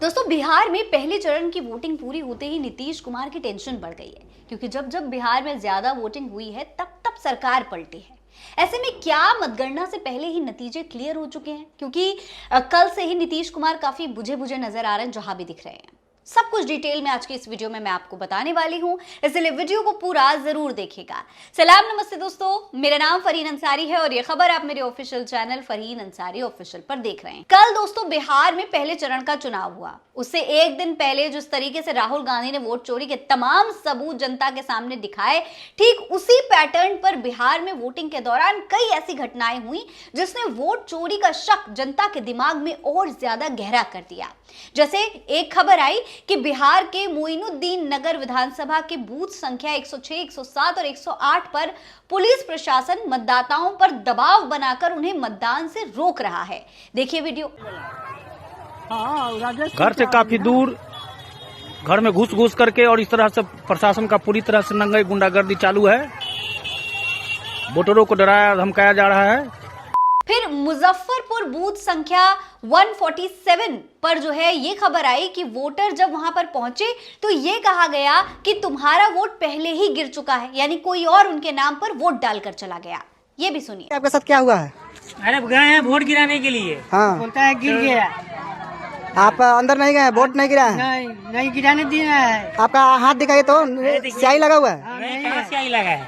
दोस्तों, बिहार में पहले चरण की वोटिंग पूरी होते ही नीतीश कुमार की टेंशन बढ़ गई है, क्योंकि जब जब बिहार में ज्यादा वोटिंग हुई है तब तब सरकार पलटी है। ऐसे में क्या मतगणना से पहले ही नतीजे क्लियर हो चुके हैं, क्योंकि कल से ही नीतीश कुमार काफी बुझे बुझे नजर आ रहे हैं, जहां भी दिख रहे हैं। सब कुछ डिटेल में आज की इस वीडियो में मैं आपको बताने वाली हूं, इसलिए वीडियो को पूरा जरूर देखिएगा। सलाम नमस्ते दोस्तों, मेरा नाम फरहीन अंसारी है और ये खबर आप मेरे official channel Farheen Ansari official पर देख रहे हैं। कल दोस्तों बिहार में पहले चरण का चुनाव हुआ। उससे एक दिन पहले जिस तरीके से राहुल गांधी ने वोट चोरी के तमाम सबूत जनता के सामने दिखाए, ठीक उसी पैटर्न पर बिहार में वोटिंग के दौरान कई ऐसी घटनाएं हुई जिसने वोट चोरी का शक जनता के दिमाग में और ज्यादा गहरा कर दिया। जैसे एक खबर आई कि बिहार के मोइनुद्दीन नगर विधानसभा के बूथ संख्या 106, 107 और 108 पर पुलिस प्रशासन मतदाताओं पर दबाव बनाकर उन्हें मतदान से रोक रहा है। देखिए वीडियो। घर से काफी दूर घर में घुस घुस करके और इस तरह से प्रशासन का पूरी तरह से नंगे गुंडागर्दी चालू है। वोटरों को डराया धमकाया जा रहा है। फिर मुजफ्फरपुर बूथ संख्या 147 पर जो है ये खबर आई कि वोटर जब वहां पर पहुंचे तो ये कहा गया कि तुम्हारा वोट पहले ही गिर चुका है, यानी कोई और उनके नाम पर वोट डालकर चला गया। ये भी सुनिए। आपके साथ क्या हुआ है? अरे गए हैं वोट गिराने के लिए। हाँ, बोलता है गिर गया। आप अंदर नहीं गए, वोट नहीं गिरा है? नहीं गिराने दिया है। आपका हाथ दिखाइए तो, स्याही लगा हुआ है। नहीं कहाँ स्याही लगा है?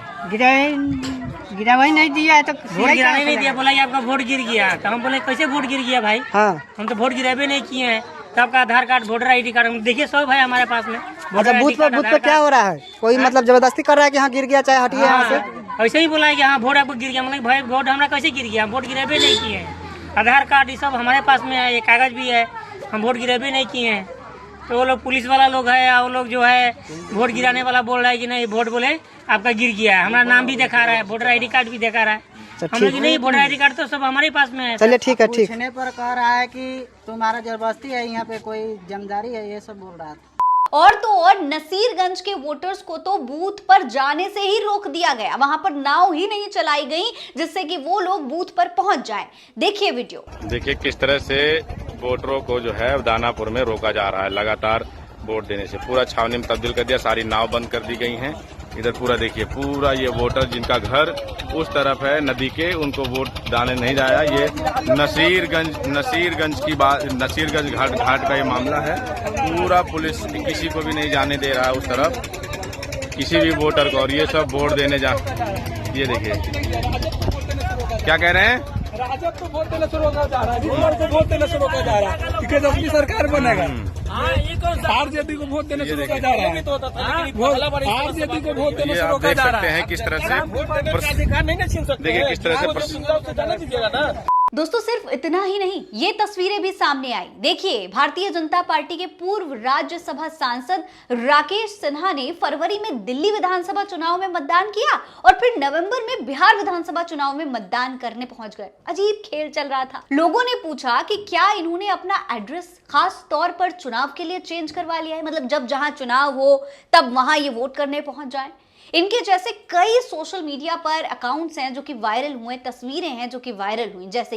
गिरा वही नहीं दिया है तो वोट गिराने नहीं दिया। बोला आपका वोट गिर गया। तो हम बोले कैसे वोट गिर गया भाई? हाँ, हम तो वोट गिराबे नहीं किए हैं। तो आपका आधार कार्ड, वोटर ID कार्ड देखिए सब है हमारे पास में। अच्छा, बूथ पे क्या हो रहा है? कोई मतलब जबरदस्ती कर रहा है कि हाँ गिर गया, चाहे हटिए यहाँ से? ऐसे ही बोला है कि हाँ वोट आपको गिर गया। मतलब भाई वोट हमारा कैसे गिर गया? वोट गिराबे नहीं किए हैं। आधार कार्ड ये सब हमारे पास में है, ये कागज भी है, हम वोट गिराबे नहीं किए हैं। तो वो लोग पुलिस वाला लोग है, वो लोग जो है वोट गिराने वाला बोल रहा है कि नहीं वोट बोले आपका गिर गया है। हमारा नाम भी दिखा रहा है, वोटर ID कार्ड भी दिखा रहा है। हम लोग नहीं, वोटर ID कार्ड तो सब हमारे पास में है। चलिए ठीक है, ठीक। पूछने पर कह रहा है कि तुम्हारा जबरदस्ती है, यहाँ पे कोई जमदारी है, ये सब बोल रहा था। और तो और नसीरगंज के वोटर्स को तो बूथ पर जाने से ही रोक दिया गया। वहां पर नाव ही नहीं चलाई गई जिससे कि वो लोग बूथ पर पहुंच जाएं। देखिए वीडियो। देखिए किस तरह से वोटरों को जो है दानापुर में रोका जा रहा है। लगातार वोट देने से पूरा छावनी में तब्दील कर दिया, सारी नाव बंद कर दी गई हैं। इधर पूरा देखिए, पूरा ये वोटर जिनका घर उस तरफ है नदी के, उनको वोट डालने नहीं जाया। ये नसीरगंज की बात, नसीरगंज घाट का ये मामला है। पूरा पुलिस किसी को भी नहीं जाने दे रहा है उस तरफ, किसी भी वोटर को। और ये सब वोट देने जा, ये देखिए क्या कह रहे हैं। राजद को वोट देना शुरू होगा जा रहा है, वोट देना शुरू होगा जा रहा है, क्योंकि अपनी सरकार बनेगा। आरजेडी को वोट देना शुरू होगा जा रहा है, आरजेडी को वोट देना शुरू होगा जा रहा है। किस तरह से देखिए, किस तरह से दोस्तों, सिर्फ इतना ही नहीं, ये तस्वीरें भी सामने आई। देखिए, भारतीय जनता पार्टी के पूर्व राज्यसभा सांसद राकेश सिन्हा ने फरवरी में दिल्ली विधानसभा चुनाव में मतदान किया और फिर नवंबर में बिहार विधानसभा चुनाव में मतदान करने पहुंच गए। अजीब खेल चल रहा था। लोगों ने पूछा कि क्या इन्होंने अपना एड्रेस खास तौर पर चुनाव के लिए चेंज करवा लिया है, मतलब जब जहां चुनाव हो तब वहां ये वोट करने पहुंच जाए। इनके जैसे कई सोशल मीडिया पर अकाउंट्स हैं जो कि वायरल हुए, तस्वीरें हैं जो कि वायरल हुई, जैसे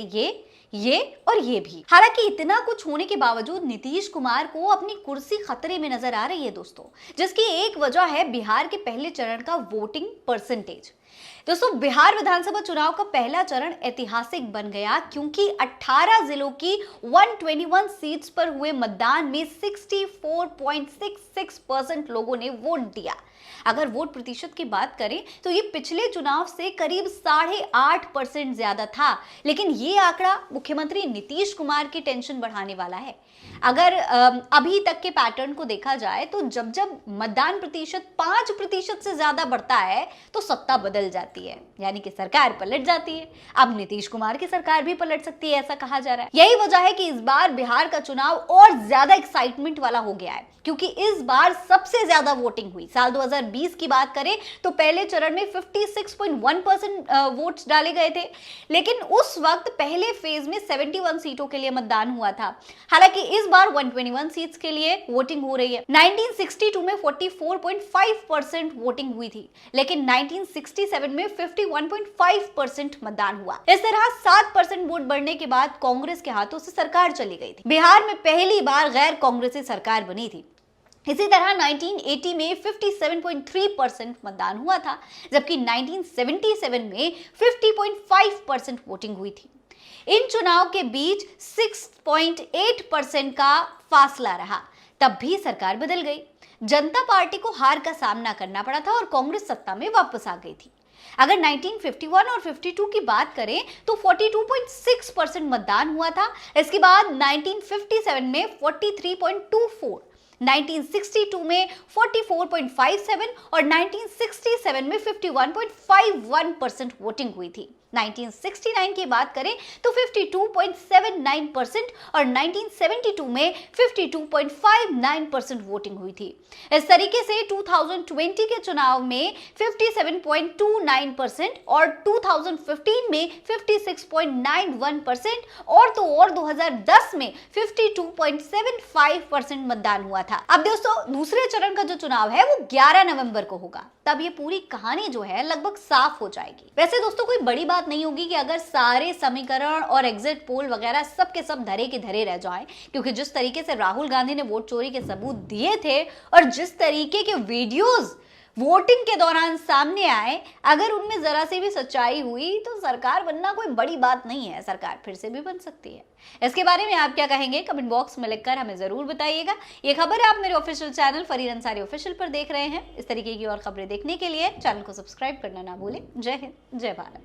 ये और ये भी। हालांकि इतना कुछ होने के बावजूद नीतीश कुमार को अपनी कुर्सी खतरे में नजर आ रही है दोस्तों, जिसकी एक वजह है बिहार के पहले चरण का वोटिंग परसेंटेज। दोस्तों, बिहार विधानसभा चुनाव का पहला चरण ऐतिहासिक बन गया, क्योंकि 18 जिलों की 121 सीट्स पर हुए मतदान में 64.66% लोगों ने वोट दिया। अगर वोट प्रतिशत की बात करें तो ये पिछले चुनाव से करीब 8.5% ज्यादा था। लेकिन ये आंकड़ा मुख्यमंत्री नीतीश कुमार की टेंशन बढ़ाने वाला है। अगर अभी तक के पैटर्न को देखा जाए तो जब जब मतदान प्रतिशत 5% से ज्यादा बढ़ता है तो सत्ता बदल जाती है, यानी कि सरकार पलट जाती है। अब नीतीश कुमार की सरकार भी पलट सकती है, ऐसा कहा जा रहा है। यही वजह है कि इस बार बिहार का चुनाव और ज्यादा एक्साइटमेंट वाला हो गया है, क्योंकि इस बार सबसे ज्यादा वोटिंग हुई। साल 2020 की बात करें तो पहले चरण में 56.1% वोट्स डाले गए थे, लेकिन उस वक्त पहले फेज में 71 सीटों के लिए मतदान हुआ था। हालांकि इस बार 121 सीट्स के लिए वोटिंग हो रही है। 1962 में 44.5% वोटिंग हुई थी, लेकिन 1966 1957 में 51.5% मतदान हुआ। इस तरह 7% वोट बढ़ने के बाद कांग्रेस के हाथों से सरकार चली गई थी। बिहार में पहली बार गैर कांग्रेसी सरकार बनी थी। इसी तरह 1980 में 57.3% मतदान हुआ था, जबकि 1977 में 50.5% वोटिंग हुई थी। इन चुनाव के बीच 6.8% का फासला रहा, तब भी सरकार बदल गई। जनता पार्टी को हार का सामना करना पड़ा था और कांग्रेस सत्ता में वापस आ गई थी। अगर 1951 और 52 की बात करें तो 42.6% मतदान हुआ था। इसके बाद 1957 में 43.24, 1962 में 44.57 और 1967 में 51.51% वोटिंग हुई थी। 1969 की बात करें तो 52.79% और 1972 में 52.59% वोटिंग हुई थी। इस तरीके से 2020 के चुनाव में 57.29% और 2015 में 56.91% और 2010 में 52.75% मतदान हुआ था। अब दोस्तों, दूसरे चरण का जो चुनाव है वो 11 नवंबर को होगा। तब ये पूरी कहानी जो है लगभग साफ हो जाएगी। वैसे दोस्तों, कोई बड़ी बात नहीं होगी कि अगर सारे समीकरण और एग्जिट पोल वगैरह सब के सब धरे के धरे रह जाएं, क्योंकि जिस तरीके से राहुल गांधी ने वोट चोरी के सबूत दिए थे और जिस तरीके के वीडियोस वोटिंग के दौरान सामने आए, अगर उनमें जरा सी भी सच्चाई हुई तो सरकार बनना कोई बड़ी बात नहीं है। सरकार फिर से भी बन सकती है। इसके बारे में आप क्या कहेंगे, कमेंट बॉक्स में लिखकर हमें जरूर बताइएगा। ये खबर आप मेरे official channel Farid Ansari official पर देख रहे हैं। इस तरीके की और खबरें देखने के लिए चैनल को सब्सक्राइब करना ना भूलें। जय हिंद, जय भारत।